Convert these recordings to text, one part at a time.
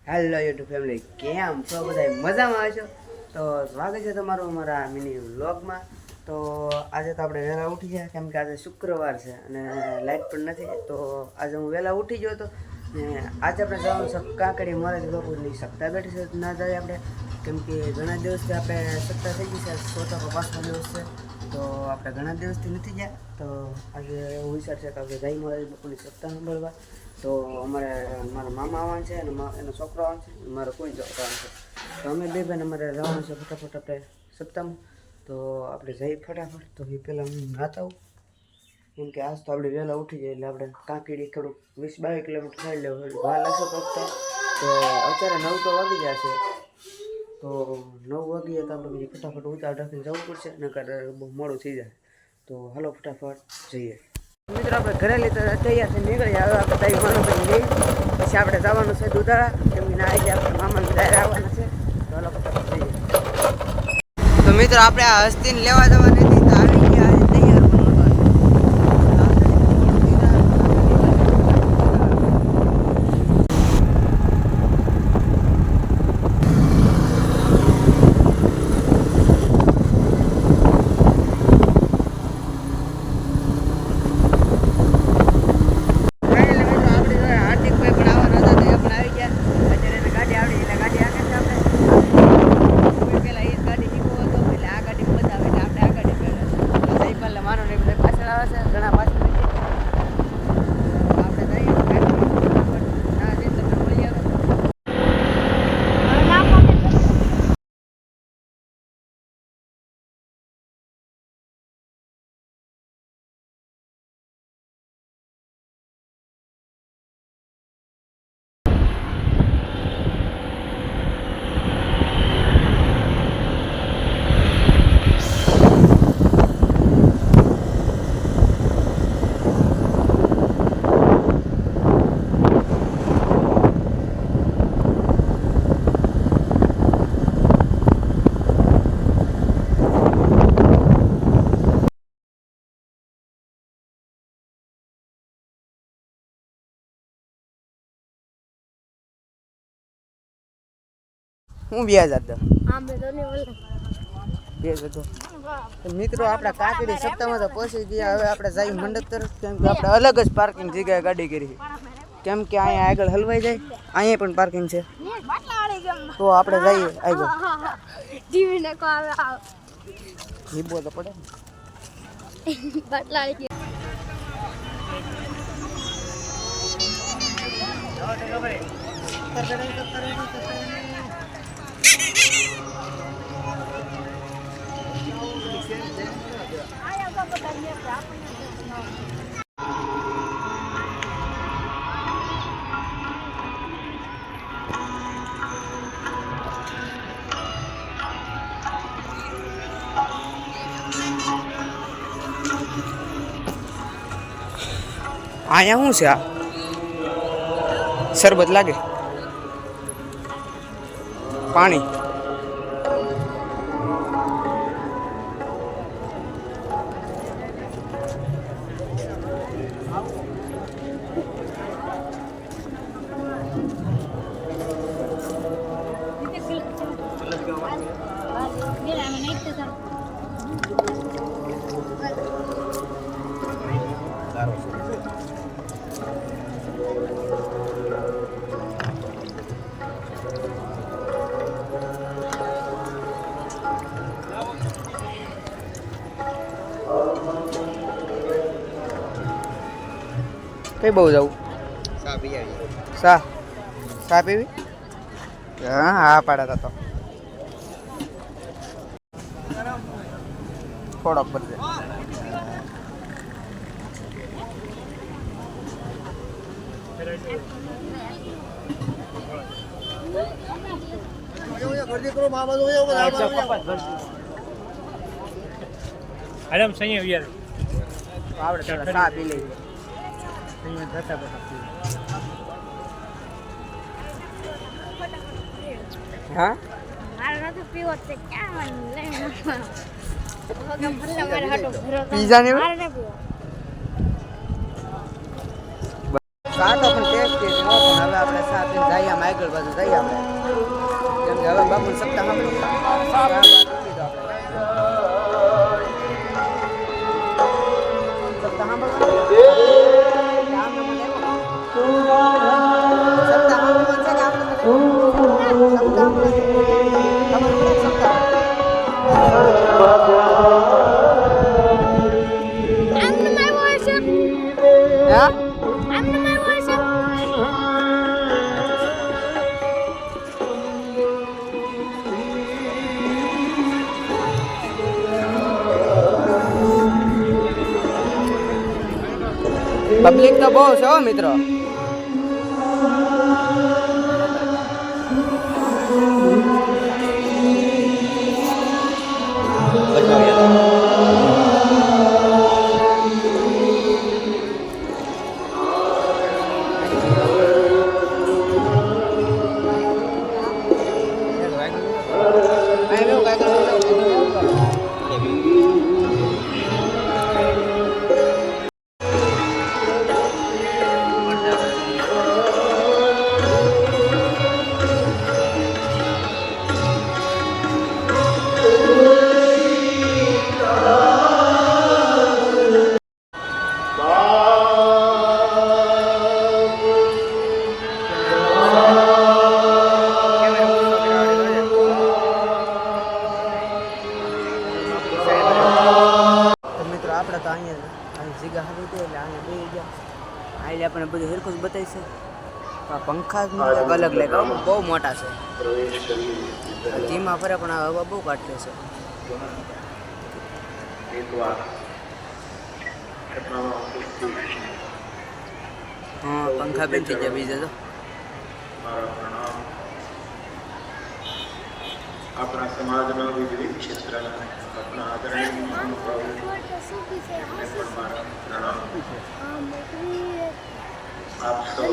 Hello YouTube family, કેમ છો બધા? મજામાં આવશો? તો સ્વાગત છે તમારું અમારા મિની વ્લોગમાં. તો આજે તો આપણે વહેલા ઉઠી ગયા, કેમ કે આજે શુક્રવાર છે અને લાઇટ પણ નથી. તો આજે હું વહેલા ઉઠી ગયો હતો ને આજે આપણે જવાનું છે કાંકરી મોરારી બાપુની સપ્તાહ બેઠી છે. ના જાય આપણે, કેમ કે ઘણા દિવસથી આપણે સપ્તાહ થઈ ગઈ છે. 4 તો 5મો દિવસ છે, તો આપણે ઘણા દિવસથી નથી ગયા. તો આજે એવું વિચાર છે કે આપણે જઈ મોરારી બાપુની સપ્તાહ સાંભળવા. તો અમારે મારા મામા આવવાનું છે અને એનો છોકરો આવવાનો છે, મારો કોઈ છોકરો આવવાનો છે. તો અમે બે ભાઈને અમારે જવાનું છે ફટાફટ આપણે સપ્તાહમાં. તો આપણે જઈએ ફટાફટ. તો એ પહેલાં હું નાતા આવું, કેમ કે આજ તો આપણે વહેલા ઉઠી જાય એટલે આપણે કાંકરી થોડુંક 20-22 કિલોમીટર થઈ લેવું વાર લાગશે પહોંચતા. તો અત્યારે 9 તો વાગી જશે. તો 9 વાગીએ તો આપણે પછી ફટાફટ ઉતાર રાખીને જવું પડશે, નકર બહુ મોડું થઈ જાય. તો હાલો ફટાફટ જઈએ. મિત્રો આપણે ઘરે લીધા તૈયાર થઈ નીકળી. હવે આપણે તારી માનો ભાઈ જઈ, પછી આપણે જવાનું છે દુધાળા, કેમ કે ના આવી આપણે મામાને બધા આવવાના છે. તો હાલો ફટાફટ જઈએ. તો મિત્રો આપણે આ હસ્તીને લેવા જવાની હતી, તો આવી ગયા આજે તૈયાર પણ હું 2000 મિત્રો આપણા કાંકરી સપ્તાહમાં તો પહોંચી ગયા. હવે આપણે જઈ મંડપ તરફ, કેમ કે આપણે અલગ જ પાર્કિંગ જગ્યાએ ગાડી કરી, કેમ કે અહીંયા આગળ હલવાઈ જાય. અહીંયા પણ પાર્કિંગ છે, તો આપણે જઈએ આગળ. હીબો તો પડે અહીંયા શું છે? આ શરબત લાગે, પાણી. કઈ બહુ જવું? સા પીવી? હા પાડ્યા હતા તો થોડોક બદલે. આવડે સા પી લઈ. હા પીઝા ને કાંટો પણ ટેસ્ટી છે હો, પણ હવે આપણે સા પીને જઈએ આમ આગળ બાજુ જઈએ આપણે, કેમ કે હવે બાપુને સપ્તાહ સાંભળી સપ્તાહ પબ્લિક તો બહુ છે હો મિત્રો. આપણે તો અહીંયા જગ્યા હતી એટલે અહીંયા બેસી ગયા. अहिले આપણે બધું હેરખું જ બતાવીશે. આ પંખા અલગ લાગે, બહુ મોટા છે, ધીમા ફરે પણ હવા બહુ કાઢે છે. હા પંખા બેન થઈ ગયા બીજા તો. આપણા સમાજના વિવિધ ક્ષેત્રના આપણા આદરણીય મહાનુભાવોને પણ મારા પ્રણામ. આપ સૌ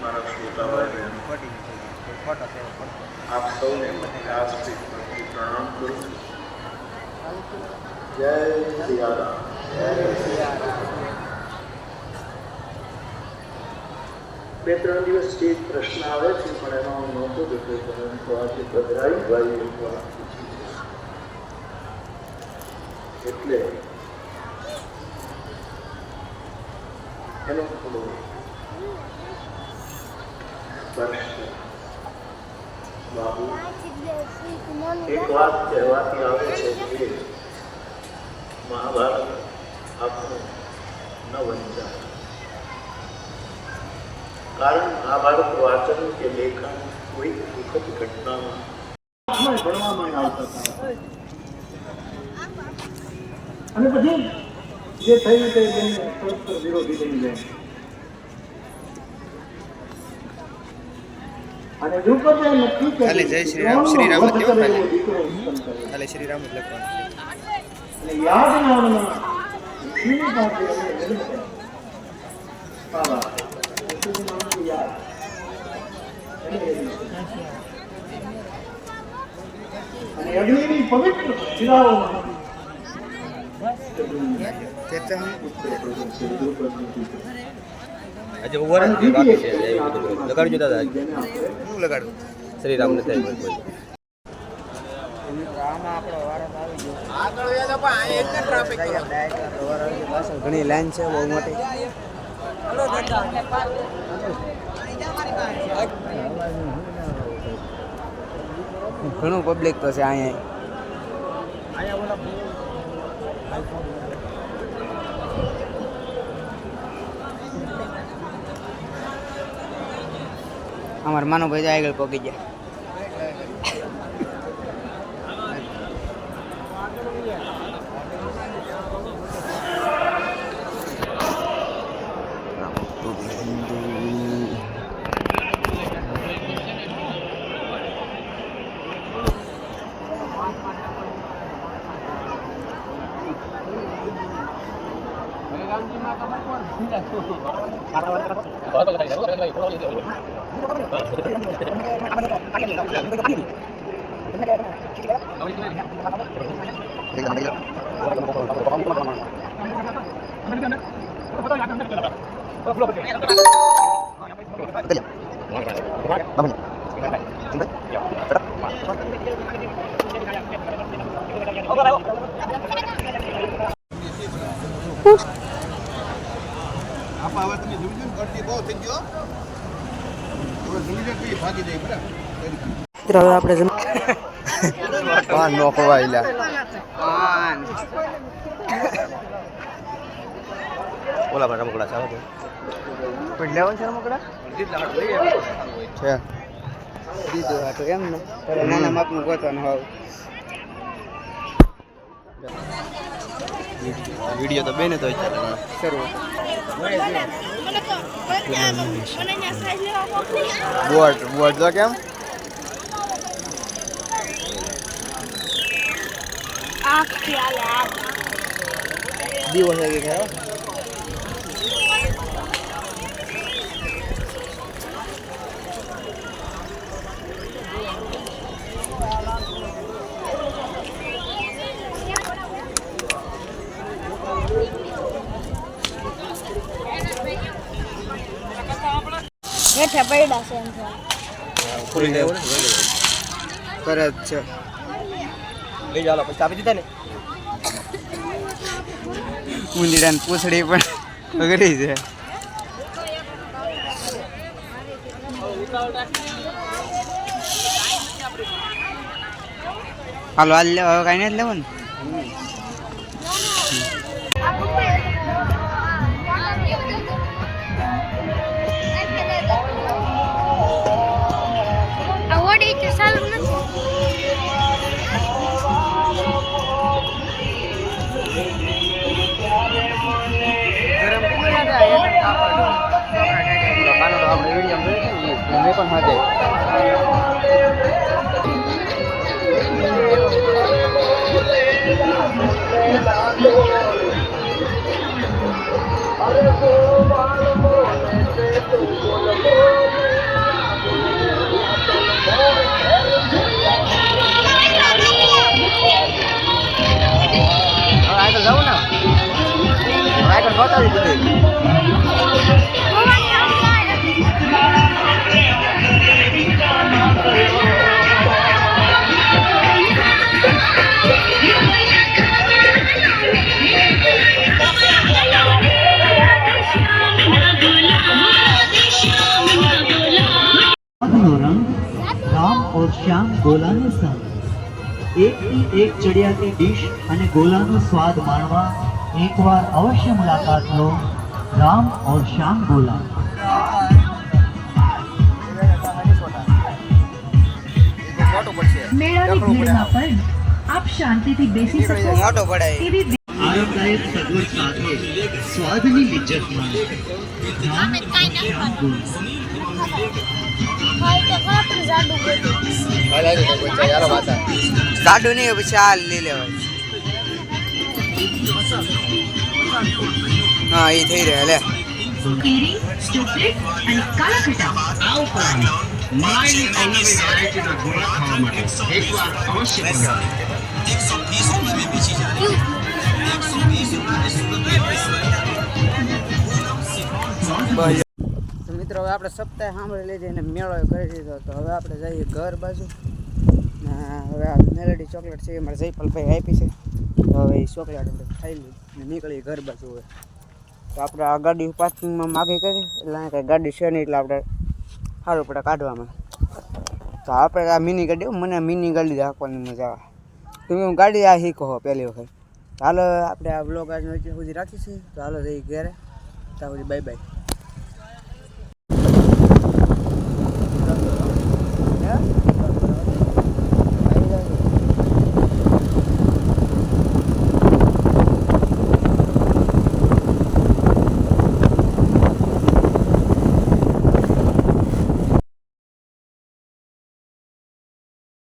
મારા શ્રોતાવર્ગ, આપ સૌને રાજપીઠમાંથી પ્રણામ કરું છું. જય સિયારામ. બે ત્રણ દિવસથી એક પ્રશ્ન આવે છે પણ એનો હું નહોતો જતો, પરંતુ આજે ગભરાઈ ભાઈ એક વાત પૂછી છે એટલે એનો થોડો સ્પર્શ. બાબુ એક વાત કહેવાતી આવે છે કે મહાભારત આપણું ન વંચાય, કારણ મહાભારત વાચન કે લેખન કોઈ દુઃખદ ઘટનામાં ભણવામાં આવતા હતા અને પછી જે થયું તે પરસ્પર વિરોધી બની જાય. અને દ્રુપદે નક્કી ખાલી જય શ્રી રામ, શ્રી રામ જ લખવાનું, ખાલી શ્રી રામ જ લખવાનું. અને યાદ નામના ઋષિની પાસે અને અગ્નિની પવિત્ર શિલાઓમાં આજે ઓવર બાકી છે લગાડજો દાદા. હું લગાડું શ્રી રામ ને થાય આમાં આપણો વારો આવી ગયો. પાછળ ઘણી લાઈન છે બહુ મોટી. ઘણું પબ્લિક તો છે અહીંયા. અમારા માનવભાઈ આગળ પગી ગયા. મિત્રો હવે આપણે પાન નો ખવાયેલા પાન ઓલા પર રમકડા ચાલો કોઈ લેવલ છે રમકડા છે દીધું હા તો એમ ને તારે નાના માપનું ગોતવાનું હાવ વિડીયો તો બેને તો શરૂ બોર્ડ તો કેમ દિવસ લાગી ગયો હેઠા પડ્યા છે એમ ખુલી જાય કરે જ છે લઈ જાવ પછી આપી દીધા ને ઉંદીડાની પૂંછડી પણ બગડી છે હાલો હાલ લેવા હવે કાંઈ નથી લેવાનું આ ઓડી તો સારું નથી આપણે વિડીયો મેં પણ હાથે આગળ જાઉં ને આગળ બતાવી દીધું નો रंग राम और श्याम गोलाने संग एक ही एक चढ़िया के डिश અને ગોલાનો સ્વાદ માણવા એકવાર અવશ્ય મુલાકાત લો રામ और श्याम गोला મેળાની ભીડમાં પણ આપ શાંતિથી બેસી શકો મોટો પડાય એવી આરામદાયક સગવડ સાથે સ્વાદની લિજ્જત માણો રામ और श्याम गोला હા તો ખરાબ જાડું ગયું ગાડું નહીં પછી આ લઈ લેવાય હા એ થઈ રહ્યા લે કેરી ચોકલેટ અને કાળા ખટા આ ઉપરાંત મલાઈની અવનવી વેરાયટીના ગોળા ખાવા માટે એકવાર અવશ્ય તો મિત્રો હવે આપણે સપ્તાહે સાંભળી લીધી અને મેળો કરી દીધો તો હવે આપણે જઈએ ઘર બાજુ ને હવે આ મેલેડી ચોકલેટ છે એ મારે જયપાલભાઈ આપી છે તો હવે એ ચોકલેટ આપણે ખાઈ લીધી ને નીકળીએ ઘર બાજુ હવે તો આપણે આ ગાડી પાર્કિંગમાં માગી કરી એટલે અહીંયા કંઈ ગાડી છે નહીં એટલે આપણે સારું પડે કાઢવામાં તો આપણે આ મિની ગાડી મને મિની ગાડી રાખવાની મજા આવે તમે હું ગાડી આ શીખો પહેલી વખત હાલો આપણે આ બ્લોગ આજનો સુધી રાખીશું તો હાલો જઈએ ઘરે ત્યાં સુધી બાય બાય